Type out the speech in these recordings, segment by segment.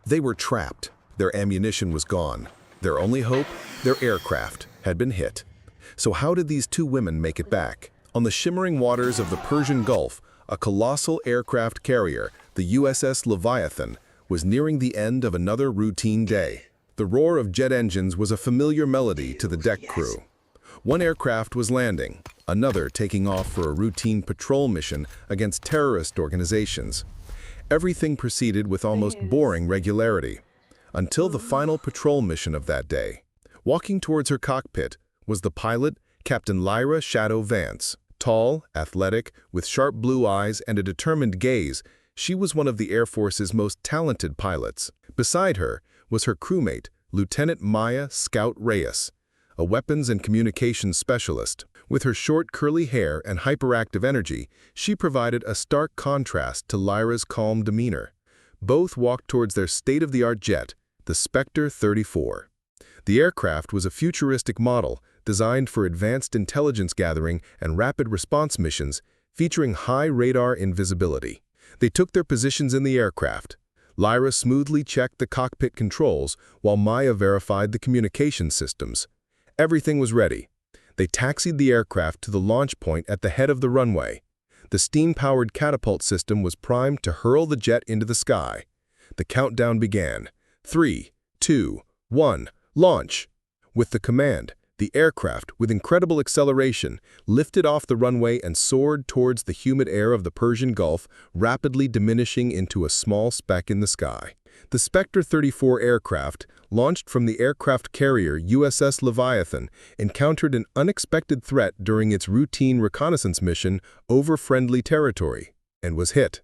They were trapped. Their ammunition was gone. Their only hope? Their aircraft had been hit. So how did these two women make it back? On the shimmering waters of the Persian Gulf, a colossal aircraft carrier, the USS Leviathan, was nearing the end of another routine day. The roar of jet engines was a familiar melody to the deck crew. One aircraft was landing, another taking off for a routine patrol mission against terrorist organizations. Everything proceeded with almost boring regularity, until the final patrol mission of that day. Walking towards her cockpit was the pilot, Captain Lyra Shadow Vance. Tall, athletic, with sharp blue eyes and a determined gaze, she was one of the Air Force's most talented pilots. Beside her was her crewmate, Lieutenant Maya Scout Reyes, a weapons and communications specialist. With her short, curly hair and hyperactive energy, she provided a stark contrast to Lyra's calm demeanor. Both walked towards their state-of-the-art jet, the Spectre 34. The aircraft was a futuristic model designed for advanced intelligence gathering and rapid response missions, featuring high radar invisibility. They took their positions in the aircraft. Lyra smoothly checked the cockpit controls, while Maya verified the communication systems. Everything was ready. They taxied the aircraft to the launch point at the head of the runway. The steam-powered catapult system was primed to hurl the jet into the sky. The countdown began. 3, 2, 1, launch! With the command, the aircraft, with incredible acceleration, lifted off the runway and soared towards the humid air of the Persian Gulf, rapidly diminishing into a small speck in the sky. The Spectre 34 aircraft, launched from the aircraft carrier USS Leviathan, encountered an unexpected threat during its routine reconnaissance mission over friendly territory, and was hit.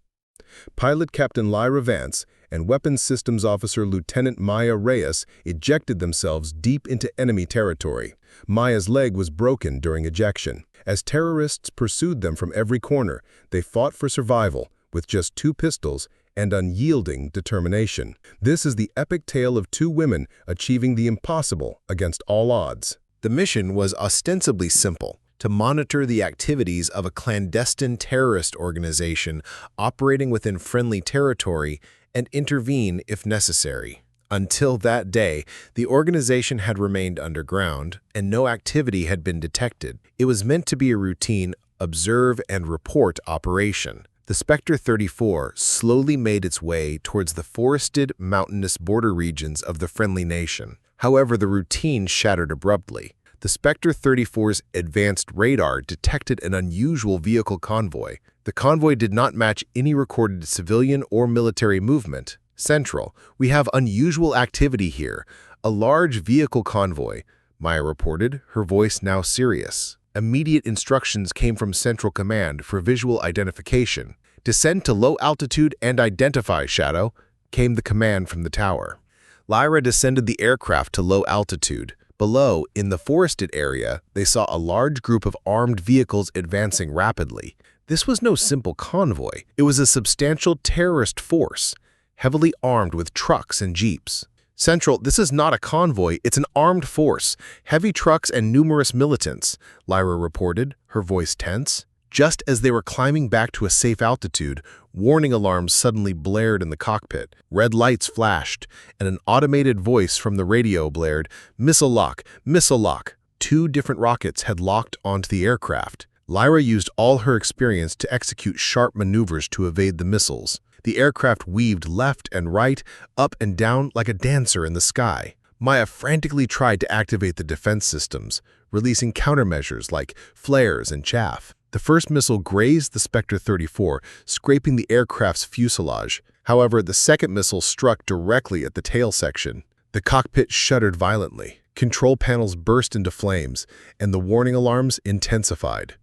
Pilot Captain Lyra Vance and Weapons Systems Officer Lieutenant Maya Reyes ejected themselves deep into enemy territory. Maya's leg was broken during ejection. As terrorists pursued them from every corner, they fought for survival with just 2 pistols and unyielding determination. This is the epic tale of 2 women achieving the impossible against all odds. The mission was ostensibly simple: to monitor the activities of a clandestine terrorist organization operating within friendly territory and intervene if necessary. Until that day, the organization had remained underground and no activity had been detected. It was meant to be a routine observe and report operation. The Spectre 34 slowly made its way towards the forested, mountainous border regions of the friendly nation. However, the routine shattered abruptly. The Spectre 34's advanced radar detected an unusual vehicle convoy. The convoy did not match any recorded civilian or military movement. Central, we have unusual activity here. A large vehicle convoy, Maya reported, her voice now serious. Immediate instructions came from Central Command for visual identification. Descend to low altitude and identify, Shadow, came the command from the tower. Lyra descended the aircraft to low altitude. Below, in the forested area, they saw a large group of armed vehicles advancing rapidly. This was no simple convoy. It was a substantial terrorist force, heavily armed with trucks and jeeps. Central, this is not a convoy, it's an armed force, heavy trucks and numerous militants, Lyra reported, her voice tense. Just as they were climbing back to a safe altitude, warning alarms suddenly blared in the cockpit. Red lights flashed, and an automated voice from the radio blared, "Missile lock, missile lock." 2 different rockets had locked onto the aircraft. Lyra used all her experience to execute sharp maneuvers to evade the missiles. The aircraft weaved left and right, up and down like a dancer in the sky. Maya frantically tried to activate the defense systems, releasing countermeasures like flares and chaff. The first missile grazed the Spectre 34, scraping the aircraft's fuselage. However, the second missile struck directly at the tail section. The cockpit shuddered violently. Control panels burst into flames, and the warning alarms intensified.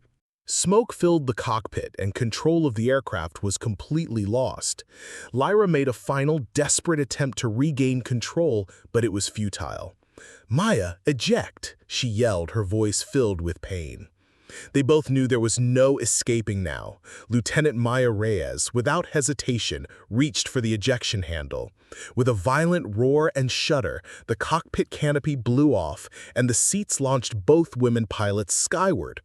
Smoke filled the cockpit, and control of the aircraft was completely lost. Lyra made a final, desperate attempt to regain control, but it was futile. "Maya, eject!" she yelled, her voice filled with pain. They both knew there was no escaping now. Lieutenant Maya Reyes, without hesitation, reached for the ejection handle. With a violent roar and shudder, the cockpit canopy blew off, and the seats launched both women pilots skyward.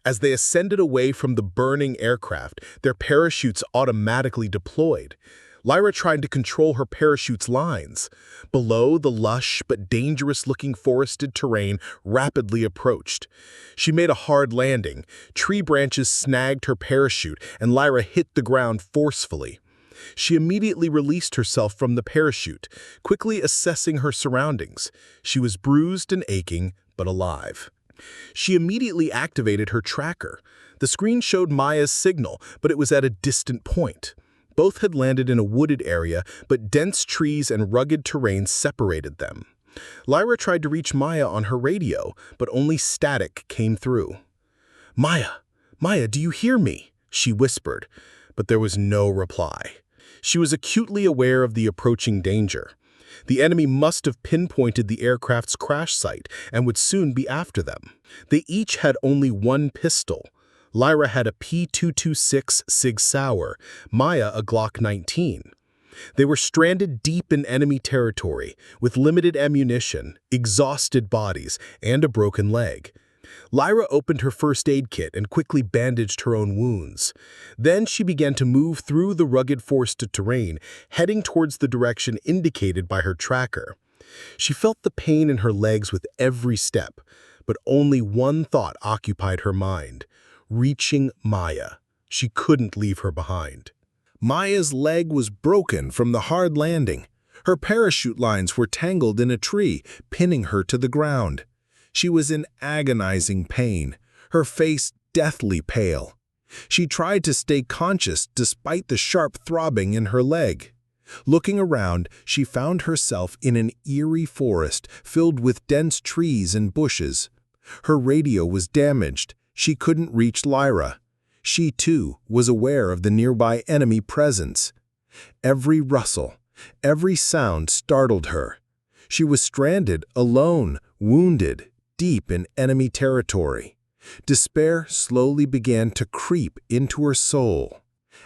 As they ascended away from the burning aircraft, their parachutes automatically deployed. Lyra tried to control her parachute's lines. Below, the lush but dangerous-looking forested terrain rapidly approached. She made a hard landing. Tree branches snagged her parachute, and Lyra hit the ground forcefully. She immediately released herself from the parachute, quickly assessing her surroundings. She was bruised and aching, but alive. She immediately activated her tracker. The screen showed Maya's signal, but it was at a distant point. Both had landed in a wooded area, but dense trees and rugged terrain separated them. Lyra tried to reach Maya on her radio, but only static came through. "Maya, Maya, do you hear me?" she whispered, but there was no reply. She was acutely aware of the approaching danger. The enemy must have pinpointed the aircraft's crash site and would soon be after them. They each had only one pistol. Lyra had a P226 Sig Sauer, Maya a Glock 19. They were stranded deep in enemy territory, with limited ammunition, exhausted bodies, and a broken leg. Lyra opened her first aid kit and quickly bandaged her own wounds. Then she began to move through the rugged forested terrain, heading towards the direction indicated by her tracker. She felt the pain in her legs with every step, but only one thought occupied her mind: reaching Maya. She couldn't leave her behind. Maya's leg was broken from the hard landing. Her parachute lines were tangled in a tree, pinning her to the ground. She was in agonizing pain, her face deathly pale. She tried to stay conscious despite the sharp throbbing in her leg. Looking around, she found herself in an eerie forest filled with dense trees and bushes. Her radio was damaged. She couldn't reach Lyra. She, too, was aware of the nearby enemy presence. Every rustle, every sound startled her. She was stranded, alone, wounded, deep in enemy territory. Despair slowly began to creep into her soul.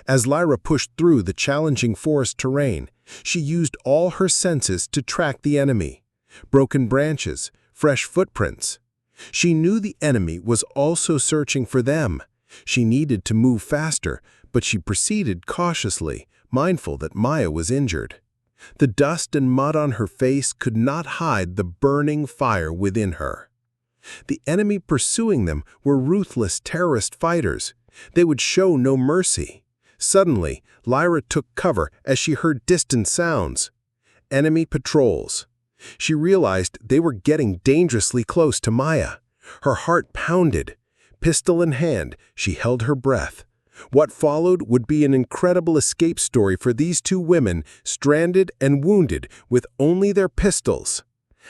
As Lyra pushed through the challenging forest terrain, she used all her senses to track the enemy. Broken branches, fresh footprints. She knew the enemy was also searching for them. She needed to move faster, but she proceeded cautiously, mindful that Maya was injured. The dust and mud on her face could not hide the burning fire within her. The enemy pursuing them were ruthless terrorist fighters. They would show no mercy. Suddenly, Lyra took cover as she heard distant sounds. Enemy patrols. She realized they were getting dangerously close to Maya. Her heart pounded. Pistol in hand, she held her breath. What followed would be an incredible escape story for these two women, stranded and wounded with only their pistols.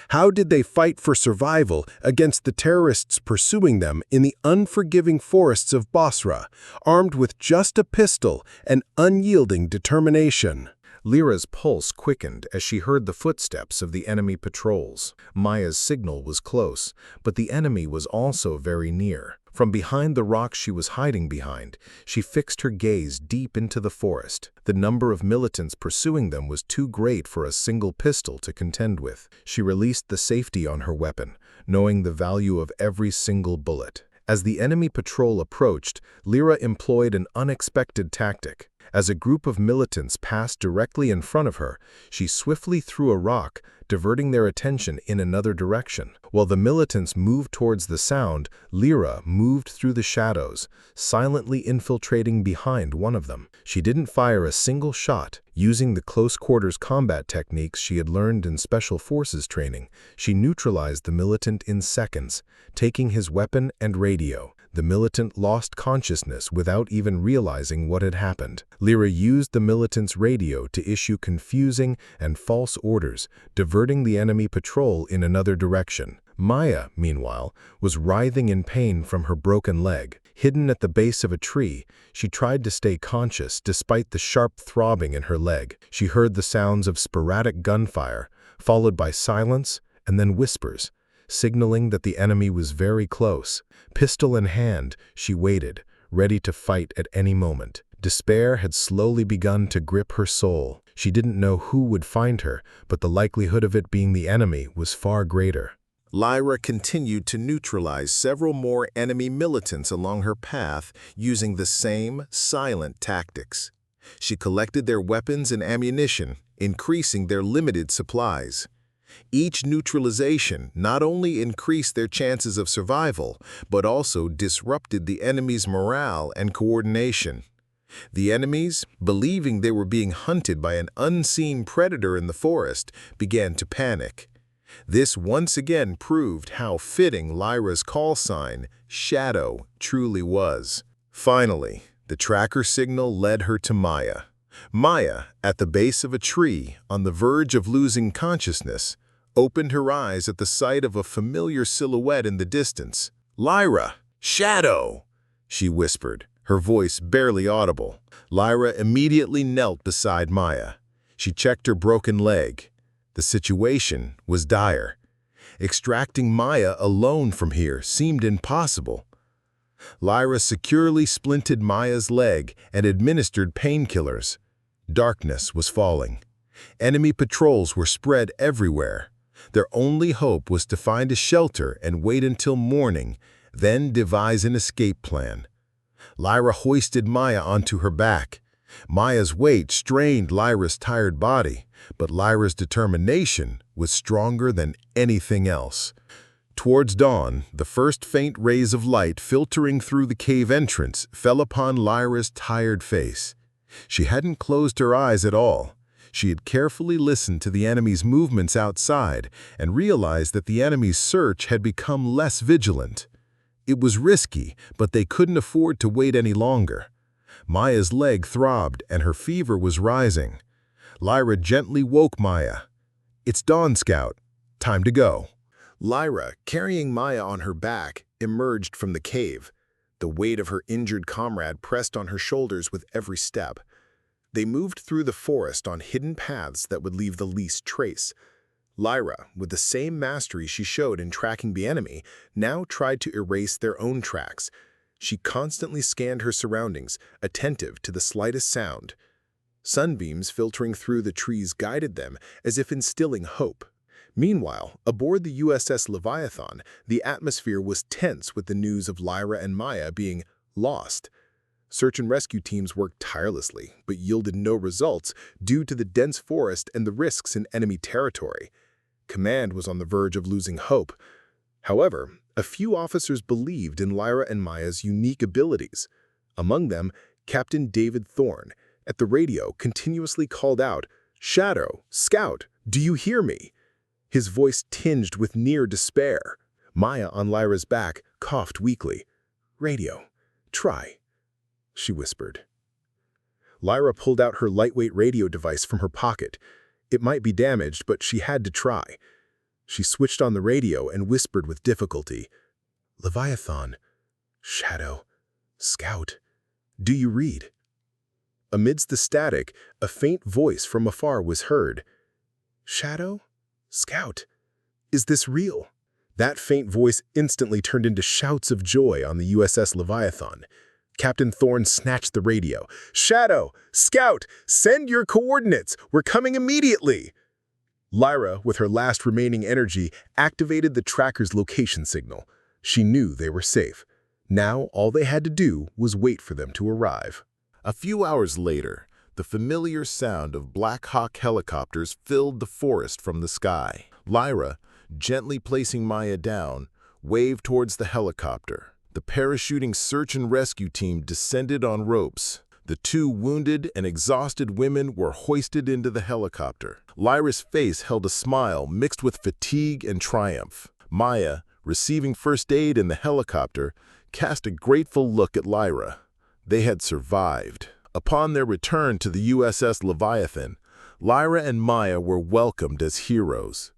How did they fight for survival against the terrorists pursuing them in the unforgiving forests of Basra, armed with just a pistol and unyielding determination? Lyra's pulse quickened as she heard the footsteps of the enemy patrols. Maya's signal was close, but the enemy was also very near. From behind the rocks she was hiding behind, she fixed her gaze deep into the forest. The number of militants pursuing them was too great for a single pistol to contend with. She released the safety on her weapon, knowing the value of every single bullet. As the enemy patrol approached, Lyra employed an unexpected tactic. As a group of militants passed directly in front of her, she swiftly threw a rock, diverting their attention in another direction. While the militants moved towards the sound, Lyra moved through the shadows, silently infiltrating behind one of them. She didn't fire a single shot. Using the close-quarters combat techniques she had learned in Special Forces training, she neutralized the militant in seconds, taking his weapon and radio. The militant lost consciousness without even realizing what had happened. Lyra used the militant's radio to issue confusing and false orders, diverting the enemy patrol in another direction. Maya, meanwhile, was writhing in pain from her broken leg. Hidden at the base of a tree, she tried to stay conscious despite the sharp throbbing in her leg. She heard the sounds of sporadic gunfire, followed by silence and then whispers, signaling that the enemy was very close. Pistol in hand, she waited, ready to fight at any moment. Despair had slowly begun to grip her soul. She didn't know who would find her, but the likelihood of it being the enemy was far greater. Lyra continued to neutralize several more enemy militants along her path using the same silent tactics. She collected their weapons and ammunition, increasing their limited supplies. Each neutralization not only increased their chances of survival, but also disrupted the enemy's morale and coordination. The enemies, believing they were being hunted by an unseen predator in the forest, began to panic. This once again proved how fitting Lyra's call sign, Shadow, truly was. Finally, the tracker signal led her to Maya. Maya, at the base of a tree, on the verge of losing consciousness, opened her eyes at the sight of a familiar silhouette in the distance. "Lyra! Shadow!" she whispered, her voice barely audible. Lyra immediately knelt beside Maya. She checked her broken leg. The situation was dire. Extracting Maya alone from here seemed impossible. Lyra securely splinted Maya's leg and administered painkillers. Darkness was falling. Enemy patrols were spread everywhere. Their only hope was to find a shelter and wait until morning, then devise an escape plan. Lyra hoisted Maya onto her back. Maya's weight strained Lyra's tired body, but Lyra's determination was stronger than anything else. Towards dawn, the first faint rays of light filtering through the cave entrance fell upon Lyra's tired face. She hadn't closed her eyes at all. She had carefully listened to the enemy's movements outside and realized that the enemy's search had become less vigilant. It was risky, but they couldn't afford to wait any longer. Maya's leg throbbed and her fever was rising. Lyra gently woke Maya. "It's dawn, Scout. Time to go." Lyra, carrying Maya on her back, emerged from the cave. The weight of her injured comrade pressed on her shoulders with every step. They moved through the forest on hidden paths that would leave the least trace. Lyra, with the same mastery she showed in tracking the enemy, now tried to erase their own tracks. She constantly scanned her surroundings, attentive to the slightest sound. Sunbeams filtering through the trees guided them, as if instilling hope. Meanwhile, aboard the USS Leviathan, the atmosphere was tense with the news of Lyra and Maya being lost. Search and rescue teams worked tirelessly, but yielded no results due to the dense forest and the risks in enemy territory. Command was on the verge of losing hope. However, a few officers believed in Lyra and Maya's unique abilities. Among them, Captain David Thorne, at the radio, continuously called out, "Shadow, Scout, do you hear me?" His voice tinged with near despair. Maya, on Lyra's back, coughed weakly. "Radio, try," she whispered. Lyra pulled out her lightweight radio device from her pocket. It might be damaged, but she had to try. She switched on the radio and whispered with difficulty, "Leviathan, Shadow, Scout, do you read?" Amidst the static, a faint voice from afar was heard. "Shadow? Scout? Is this real?" That faint voice instantly turned into shouts of joy on the USS Leviathan. Captain Thorne snatched the radio. "Shadow! Scout! Send your coordinates! We're coming immediately!" Lyra, with her last remaining energy, activated the tracker's location signal. She knew they were safe. Now all they had to do was wait for them to arrive. A few hours later, the familiar sound of Black Hawk helicopters filled the forest from the sky. Lyra, gently placing Maya down, waved towards the helicopter. The parachuting search and rescue team descended on ropes. The two wounded and exhausted women were hoisted into the helicopter. Lyra's face held a smile mixed with fatigue and triumph. Maya, receiving first aid in the helicopter, cast a grateful look at Lyra. They had survived. Upon their return to the USS Leviathan, Lyra and Maya were welcomed as heroes.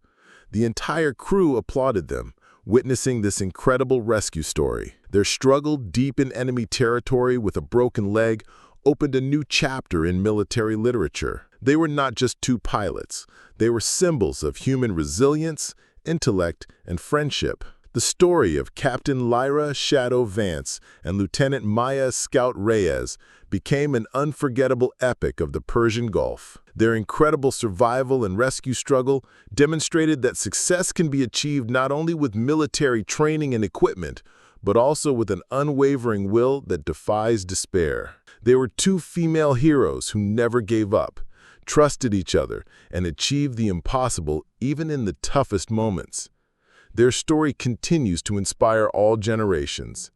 The entire crew applauded them, witnessing this incredible rescue story. Their struggle deep in enemy territory with a broken leg opened a new chapter in military literature. They were not just two pilots. They were symbols of human resilience, intellect, and friendship. The story of Captain Lyra Shadow Vance and Lieutenant Maya Scout Reyes became an unforgettable epic of the Persian Gulf. Their incredible survival and rescue struggle demonstrated that success can be achieved not only with military training and equipment, but also with an unwavering will that defies despair. They were two female heroes who never gave up, trusted each other, and achieved the impossible even in the toughest moments. Their story continues to inspire all generations,